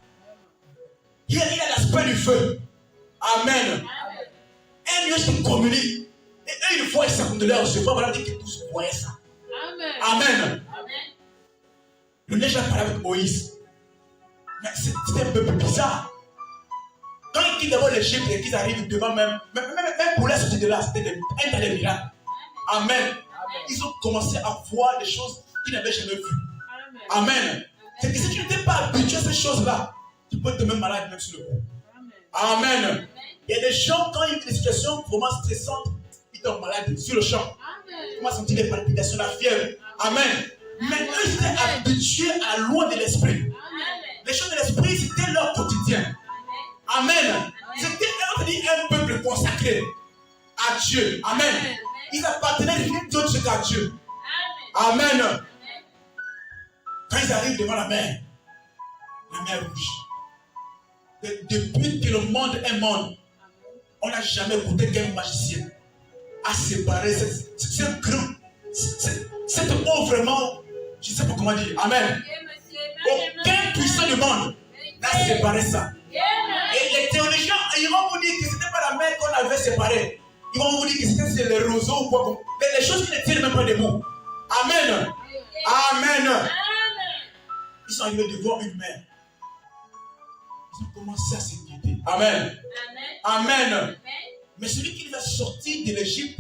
Il a l'aspect du feu. Amen. Un nuage qui communique. Et eux, ils voient ça de leur yeux. Voilà, dit que tous voyaient ça. Amen. Le nuage a parlé avec Moïse. Mais c'était un peu bizarre. Quand ils quittent d'abord l'Égypte et qu'ils arrivent devant même pour les sortir de là, c'était un tas de miracles. Amen. Ils ont commencé à voir des choses qu'ils n'avaient jamais vues. Amen. C'est que si tu n'étais pas habitué à ces choses-là, tu peux te mettre malade même sur le coup. Amen. Il y a des gens, quand il y a des situations vraiment stressantes, ils tombent malades sur le champ. Ils commencent à sentir les palpitations, la fièvre. Amen. Mais eux, ils étaient habitués à la loi de l'esprit. Les choses de l'esprit, c'était leur quotidien. Amen. C'était un peuple consacré à Dieu. Amen. Ils appartenaient rien d'autre qu'à Dieu. Amen. Quand ils arrivent devant la mer rouge, depuis que le monde est monde, on n'a jamais goûté qu'un magicien a séparé cette eau vraiment, je ne sais pas comment dire. Amen. Aucun puissant du monde n'a séparé ça. Et les théologiens, ils vont vous dire que ce n'était pas la mer qu'on avait séparée. Ils vont vous dire que c'était les roseaux ou quoi. Mais les choses qui ne tiennent même pas debout. Amen. Amen. Ils sont arrivés devant une mer. Ils ont commencé à s'inquiéter. Amen. Amen. Mais celui qui les a sortis de l'Égypte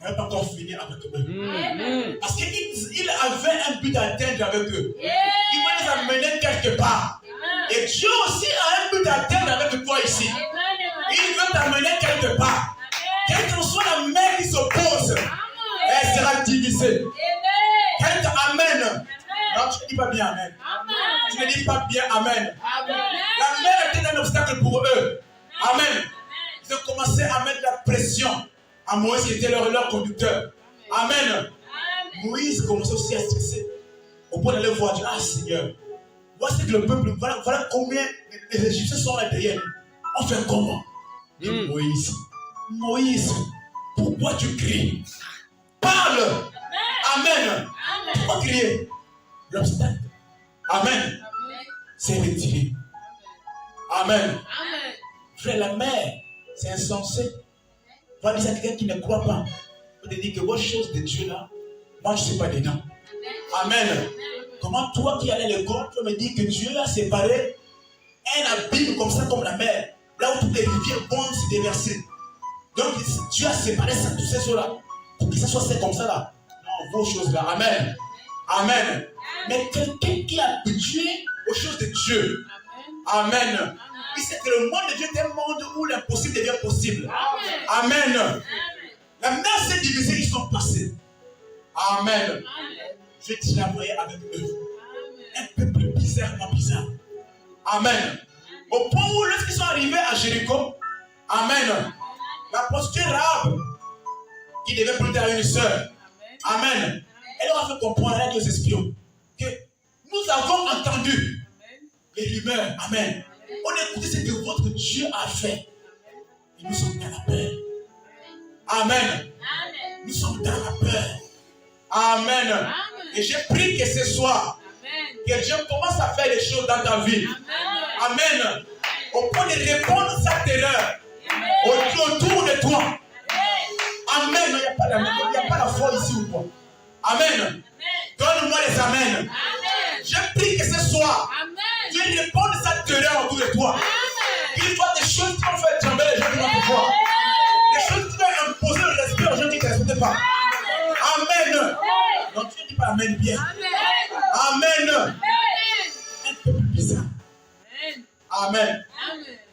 n'avait pas encore fini avec eux. Parce qu'il avait un but à atteindre avec eux. Il voulait les amener quelque part. Et Dieu aussi a un but à atteindre avec toi ici. Il veut t'amener quelque part. Quelle que soit la mer qui s'oppose, elle sera divisée. Amen. Non, tu ne dis pas bien Amen. Tu ne dis pas bien Amen. La mer était un obstacle pour eux. Amen. Ils ont commencé à mettre la pression à Moïse qui était leur conducteur. Amen. Moïse commençait aussi à stresser au point d'aller voir Dieu. Ah Seigneur, voici que le peuple, voilà combien les Égyptiens sont là derrière nous. On fait comment? Et Moïse, pourquoi tu cries? Parle. Amen. Pourquoi crier? L'obstacle. Amen. C'est retiré. Amen. Frère, la mer, c'est insensé. On va dire à quelqu'un qui ne croit pas. On te dit que vos choses de Dieu là, moi je ne suis pas dedans. Amen. Comment toi qui allais à l'école, tu me dis que Dieu a séparé un abîme comme ça, comme la mer, là où toutes les rivières vont se déverser. Donc Dieu a séparé ça, tous ces choses-là, pour que ça soit comme ça là. Non, vos choses là. Amen. Amen. Mais quelqu'un qui est habitué aux choses de Dieu. Amen. Il sait que le monde de Dieu est un monde où l'impossible devient possible. Amen. La mer s'est divisée, ils sont passés. Amen. Je vais travailler avec eux. Un peuple bizarrement bizarre. Amen. Au point où lorsqu'ils sont arrivés à Jéricho, amen, la posture arabe qui devait prêter à une sœur, amen, elle leur a fait comprendre avec les espions que nous avons entendu les rumeurs, amen. On a écouté ce que votre Dieu a fait. Et nous sommes dans la peur. Amen. Nous sommes dans la peur. Amen. Et j'ai prié que ce soir, que Dieu commence à faire les choses dans ta vie. Amen. Au point de répondre à sa terreur autour de toi. Amen. Il n'y a pas d'amour, il n'y a pas la foi ici ou quoi. Amen. Donne-moi les amen. Je prie que ce soir, Dieu réponde à sa terreur autour de toi. Qu'il voit des choses qui vont faire trembler les gens qui vont te voir. Des choses qui vont imposer le respect aux gens qui ne te respectent pas. Amen. Donc tu ne dis pas amen bien. Amen. Un peuple bizarre. Amen.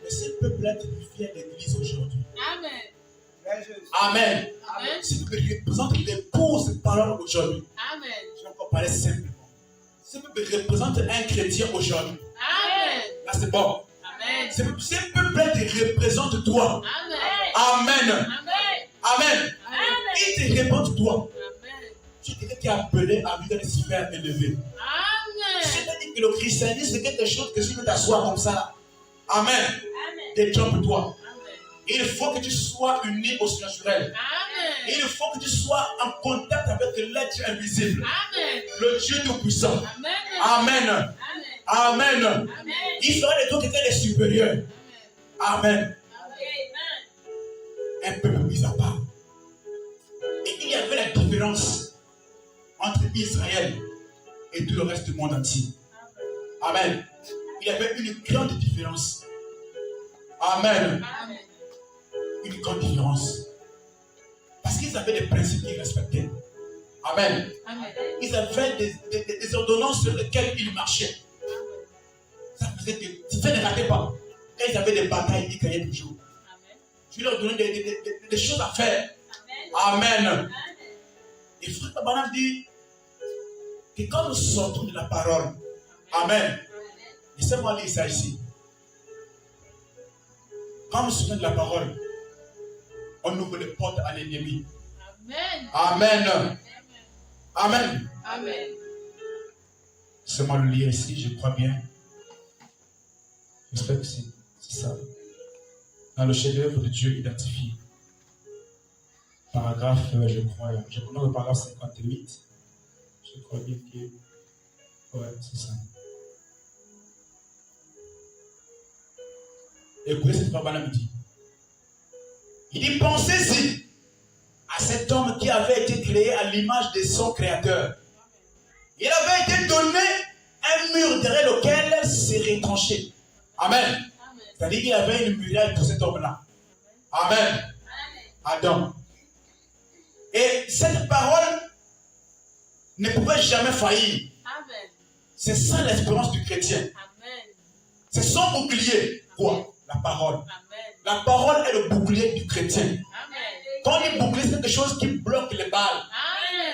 Mais ce peuple-là terrifie l'église aujourd'hui. Amen. Ce peuple représente l'épouse parole aujourd'hui. Je vais encore parler simplement. Ce peuple représente un chrétien aujourd'hui. Là c'est bon. Ce peuple te représente toi. Amen. Amen. Il te représente toi. Tu es quelqu'un qui est appelé à vivre dans les sphères élevées. C'est-à-dire que le christianisme c'est quelque chose que si tu t'assois comme ça là. Amen. Détrompe-toi. Il faut que tu sois uni au surnaturel. Il faut que tu sois en contact avec l'être invisible. Le Dieu tout-puissant. Amen. Amen. Il fera de toi quelqu'un de supérieur. Amen. Un peuple mis à part. Et il y avait la différence entre Israël et tout le reste du monde entier. Amen. Il y avait une grande différence. Amen. Une grande différence. Parce qu'ils avaient des principes qu'ils respectaient. Amen. Ils avaient des ordonnances sur lesquelles ils marchaient. Ça faisait que ça ne ratait pas. Quand ils avaient des batailles, ils gagnaient toujours. Je vais leur donner des choses à faire. Amen. Et frère Branham dit que quand nous sortons de la parole, amen. Laissez-moi lire ça ici. Quand nous sortons de la parole, on ouvre les portes à l'ennemi. Amen. Amen. Amen. Amen. Laissez-moi le lire ici, je crois bien. J'espère que c'est ça. Dans le chef-d'œuvre de Dieu identifié. Paragraphe, je crois, je connais le paragraphe 58. Je crois bien que... Ouais, c'est ça. Écoutez ce que Papa me dit. Il dit, pensez-y à cet homme qui avait été créé à l'image de son créateur. Il avait été donné un mur derrière lequel s'est retranché. Amen. C'est-à-dire qu'il y avait une muraille pour cet homme-là. Amen. Adam. Et cette parole ne pouvait jamais faillir. C'est ça l'espérance du chrétien. C'est son bouclier. Quoi? La parole. La parole est le bouclier du chrétien. Quand on dit bouclier, c'est quelque chose qui bloque les balles.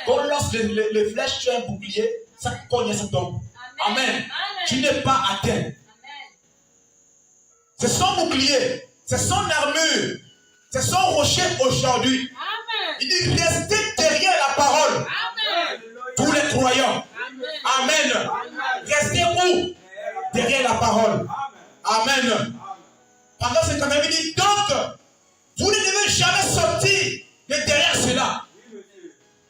Quand on lance les flèches sur un bouclier, ça cogne, ça tombe. Amen. Tu n'es pas atteint. C'est son bouclier, c'est son armure, c'est son rocher aujourd'hui. Il dit restez derrière la parole. Tous les croyants. Amen. Restez où? Derrière la parole. Amen. Pendant ce temps, il dit donc, vous ne devez jamais sortir de derrière cela.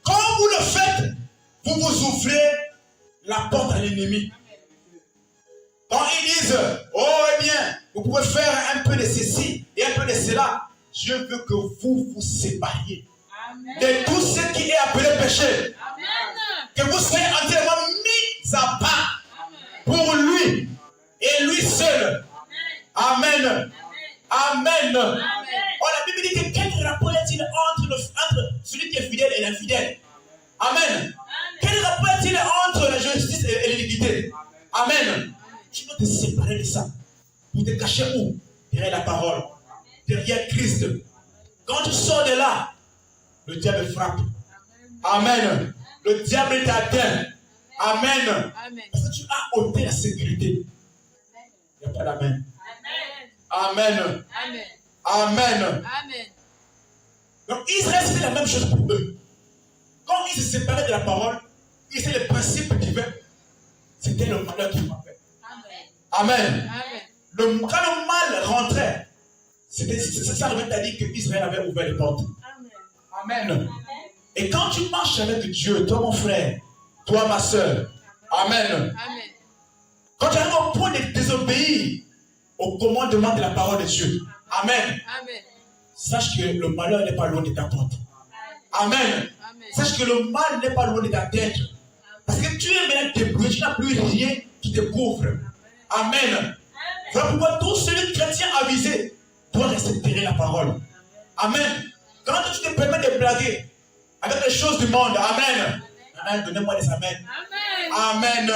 Quand vous le faites, vous vous ouvrez la porte à l'ennemi. Quand ils disent, oh eh bien, vous pouvez faire un peu de ceci et un peu de cela, Dieu veut que vous vous sépariez de tout ce qui est appelé péché. Que vous soyez entièrement mis à part pour lui et lui seul. Amen. Amen. Oh, la Bible dit que quel rapport y a-t-il entre celui qui est fidèle et l'infidèle? Amen. Quel rapport y a-t-il entre la justice et l'iniquité? Amen. Tu dois te séparer de ça. Pour te cacher où? Derrière la parole. Derrière Christ. Quand tu sors de là, le diable frappe. Amen. Le diable t'atteint. Amen. Parce que tu as ôté la sécurité. Il n'y a pas d'amen. Amen. Amen. Donc Israël, c'était la même chose pour eux. Quand ils se séparaient de la parole, ils étaient les principes divins. C'était le malheur qui frappait. Amen. Quand le mal rentrait, c'est ça le à dire que Israël avait ouvert les portes. Amen. Et quand tu marches avec Dieu, toi mon frère, toi ma soeur, amen. Quand tu arrives au point de désobéir au commandement de la parole de Dieu, amen. Sache que le malheur n'est pas loin de ta porte. Amen. Sache que le mal n'est pas loin de ta tête. Parce que tu es maintenant débrouillé, tu n'as plus rien qui te couvre. Amen. Voilà pourquoi tout celui chrétien avisé doit respecter la parole. Amen. Quand tu te permets de blaguer avec les choses du monde, amen. Amen. Donnez-moi des amen. Amen.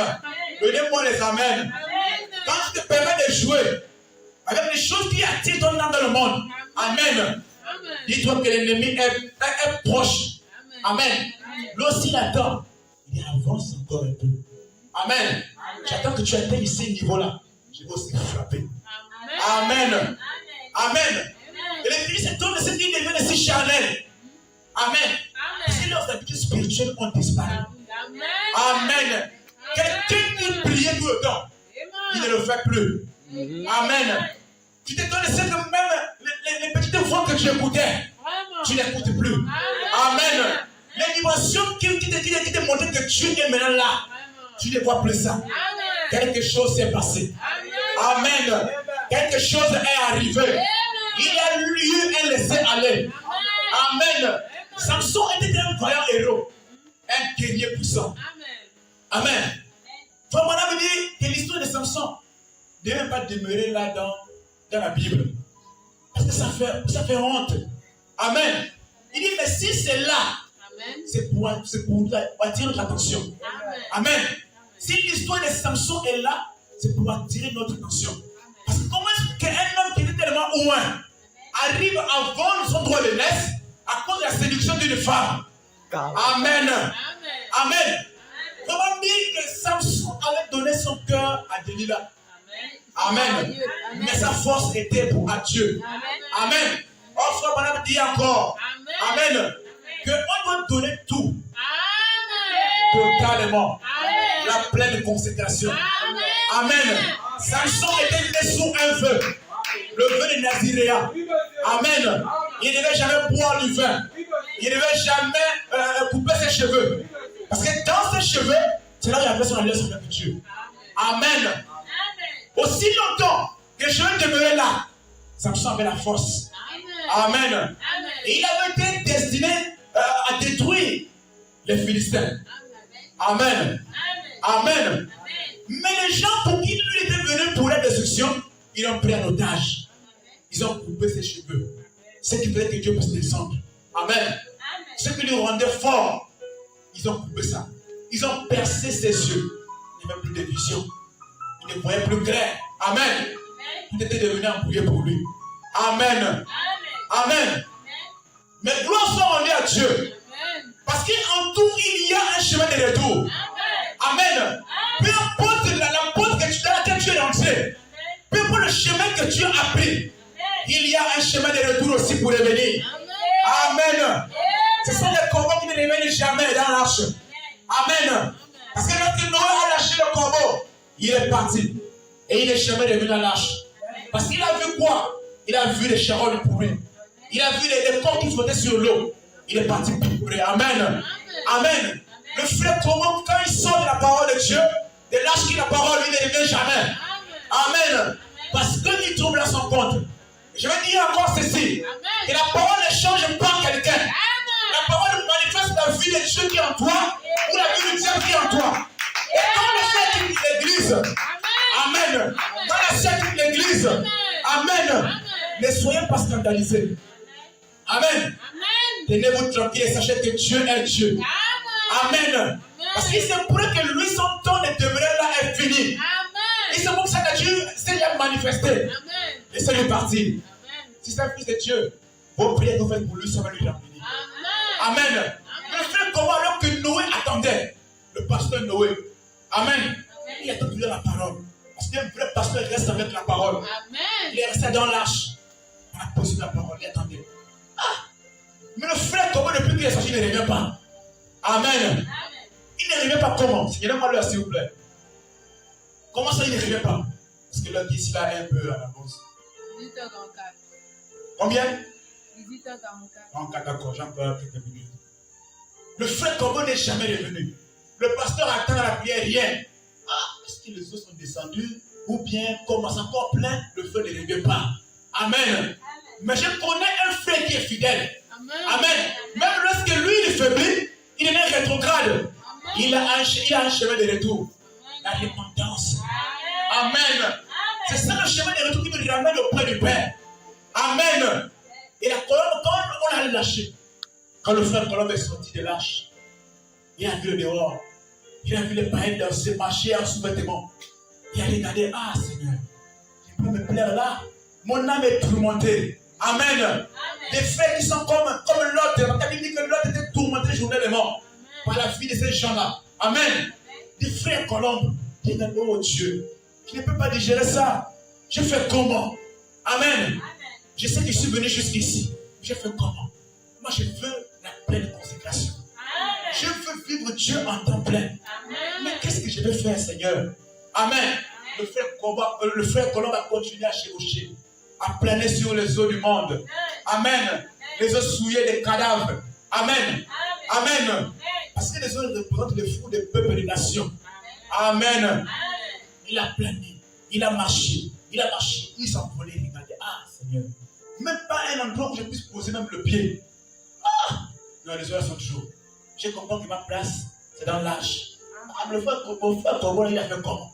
Donnez-moi des amen. Quand tu te permets de jouer avec les choses qui attirent ton âme dans le monde, amen. Dis-toi que l'ennemi est proche. Amen. Lui aussi il attend. Il avance encore un peu. Amen. J'attends que tu atteignes ce niveau-là. Je vais aussi frapper. Amen. Amen. Et l'Église s'étonne de ce qui devient si charnel. Amen. Parce que leurs habitudes spirituelles ont disparu. Amen. Quelqu'un qui priait tout le temps, il ne le fait plus. Amen. Tu t'étonnes de ce que même les petites voix que tu écoutais, tu n'écoutes plus. Amen. Les dimensions qui te montraient que Dieu est maintenant là, tu ne vois plus ça. Quelque chose s'est passé. Amen. Quelque chose est arrivé. Il y a eu un laisser-aller. Amen. Samson était un vaillant héros. Un guerrier puissant. Amen. Frère Branham dit que l'histoire de Samson ne devait pas demeurer là dans la Bible. Parce que ça fait honte. Amen. Il dit, mais si c'est là, c'est pour attirer notre attention. Amen. Si l'histoire de Samson est là, c'est pour attirer notre attention. Parce que comment est-ce qu'un homme qui était tellement loin arrive à vendre son droit de naissance à cause de la séduction d'une femme. Amen. Amen. Comment dire que Samson avait donné son cœur à Delilah? Amen. Mais sa force était pour Dieu. Amen. Oh, frère Branham dit encore. Amen. Que on doit donner tout. Totalement. La pleine consécration. Amen. Samson était né sous un vœu. Le vœu de Naziréa. Amen. Il ne devait jamais boire du vin. Il ne devait jamais couper ses cheveux. Parce que dans ses cheveux, c'est là qu'il y avait son alliance avec Dieu. Amen. Aussi longtemps que les cheveux demeuraient là, Samson avait la force. Amen. Et il avait été destiné à détruire les Philistins. Amen. Amen. Mais les gens pour qui lui était venu pour la destruction, ils l'ont pris en otage. Ils ont coupé ses cheveux. Ce qui faisait que Dieu puisse descendre. Amen. Ce qui lui rendait fort, ils ont coupé ça. Ils ont percé ses yeux. Il n'y avait plus de vision. Il ne voyait plus clair. Amen. Tout était devenu embrouillé pour lui. Amen. Amen. Mais gloire soit rendue à Dieu. Parce qu'en tout, il y a un chemin de retour. Amen. Peu importe la porte dans laquelle tu es rentré, peu importe le chemin que tu as pris, il y a un chemin de retour aussi pour revenir. Amen. Ce sont les corbeaux qui ne reviennent jamais dans l'arche. Amen. Parce que lorsque Noé a lâché le corbeau, il est parti. Et il n'est jamais revenu dans l'arche. Parce qu'il a vu quoi? Il a vu les charolles pourrir. Il a vu les corps qui flottaient sur l'eau. Il est parti pour pourrir. Amen. Amen. Le frère, comment quand il sort de la parole de Dieu, de l'arche qui est la parole, il ne revient jamais. Amen. Parce qu'il trouve là son compte. Je vais dire encore ceci. Que la parole ne change pas quelqu'un. La parole manifeste la vie de Dieu qui est en toi ou la vie du diable qui est en toi. Et quand le frère quitte l'église, amen. Quand la sœur quitte l'église, amen. Ne soyez pas scandalisés. Amen. Tenez-vous tranquille et sachez que Dieu est Dieu. Amen. Parce qu'il se pourrait que lui, son temps de demeurer là est fini. Et c'est pour ça que Dieu s'est manifesté. Laissez-le partir. Si c'est un fils de Dieu, vos prières que vous faites pour lui, ça va lui remplir. Amen. Le frère, comment alors que Noé attendait, le pasteur Noé, amen, il attend toujours la parole. Parce qu'un vrai pasteur reste avec la parole. Amen. Il est resté dans l'arche. Il a posé la parole, il attendait. Mais le frère, comment depuis qu'il est sorti, il ne revient pas. Amen. Il ne revient pas comment? Donnez-moi l'heure, s'il vous plaît. Comment ça, il ne revient pas? Parce que l'heure d'ici là est un peu à l'avance. 18h44. Combien? 18h44. 44, d'accord, j'en peux quelques minutes. Le frère Corbeau n'est jamais revenu. Le pasteur attend à la prière, rien. Est-ce que les eaux sont descendues? Ou bien, comme c'est encore plein, le feu ne revient pas. Amen. Mais je connais un frère qui est fidèle. Amen. Même lorsque lui il est faiblit, il est rétrograde. Il a un chemin de retour. La repentance. Amen. C'est ça le chemin de retour qui nous ramène auprès du Père. Amen. Et la colombe, quand on l'a lâché, quand le frère Colombe est sorti de l'arche, il a vu le dehors. Il a vu les païens danser, marcher en sous-vêtements. Il a regardé, Seigneur, je peux me plaire là. Mon âme est tourmentée. Amen. Des frères qui sont comme l'autre. La Bible dit que l'autre était tourmenté journellement par la vie de ces gens-là. Amen. Des frères colombes qui disent, oh Dieu, je ne peux pas digérer ça. Je fais comment? Amen. Je sais que je suis venu jusqu'ici. Je fais comment? Moi, je veux la pleine consécration. Je veux vivre Dieu en temps plein. Mais qu'est-ce que je vais faire, Seigneur? Amen. Le frère Colombe a continué à chevaucher, à planer sur les eaux du monde. Amen. Les eaux souillées des cadavres. Amen. Amen. Parce que les eaux représentent les fruits des peuples et des nations. Amen. Il a plané. Il a marché. Il s'est envolé. Il a dit, Seigneur. Même pas un endroit où je puisse poser même le pied. Non, les eaux sont toujours. Je comprends que ma place, c'est dans l'arche. Le frère Corbeau, il a fait comment?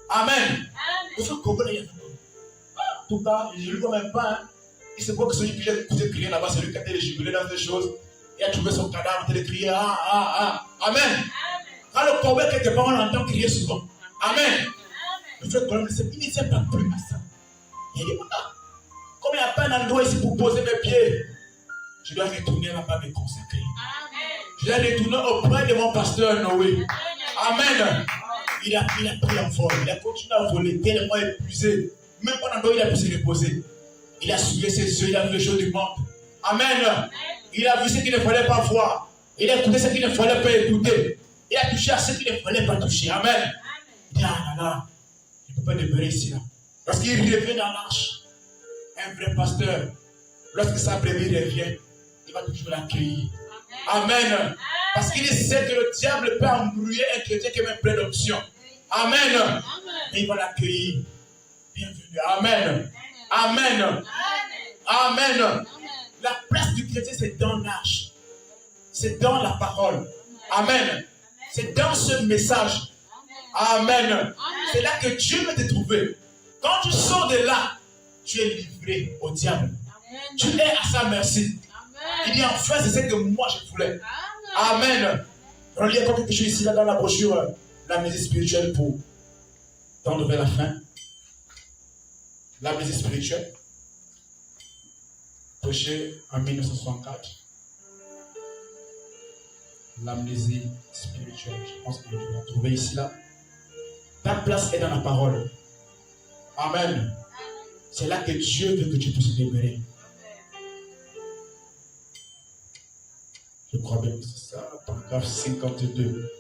Amen. Le frère Corbeau, il a fait comment? En tout cas, je ne lui vois même pas. Il se voit que celui que j'ai écouté crier là-bas, c'est lui qui a été les jubilés dans ces choses. Il a trouvé son cadavre, il a crié, Amen. Quand le Corbeau quelque part, on l'entend crier souvent. Amen. Le frère Corbeau, il ne sait pas plus à ça. Il dit, comme il n'y a pas un endroit ici pour poser mes pieds. Je dois retourner là-bas me consacrer. Je dois retourner auprès de mon pasteur Noé. Amen. Il a pris en vol. Il a continué à voler tellement épuisé. Même pendant qu'il a pu se reposer. Il a soulevé ses yeux. Il a vu les choses du monde. Amen. Il a vu ce qu'il ne fallait pas voir. Il a écouté ce qu'il ne fallait pas écouter. Il a touché à ce qu'il ne fallait pas toucher. Amen. Il dit, ah là là, je ne peux pas demeurer ici là. Lorsqu'il revient dans l'arche, un vrai pasteur, lorsque sa brebis revient, il va toujours l'accueillir. Amen. Parce qu'il sait que le diable peut embrouiller un chrétien qui est même plein d'options. Amen. Mais il va l'accueillir. Bienvenue. Amen. Amen. Amen. La place du chrétien, c'est dans l'arche. C'est dans la parole. Amen. C'est dans ce message. Amen. C'est là que Dieu veut te trouver. Quand tu sors de là, tu es livré au diable. Tu es à sa merci. Il dit enfin, c'est ce que moi je voulais. Amen. On lit encore quelque chose ici là, dans la brochure, la musique spirituelle pour tendre vers la fin. La musique spirituelle, prêchée en 1964. L'amnésie spirituelle. Je pense que vous l'avez trouvé ici là. Ta place est dans la parole. Amen. C'est là que Dieu veut que tu puisses demeurer. Je crois bien que c'est ça, paragraphe 52.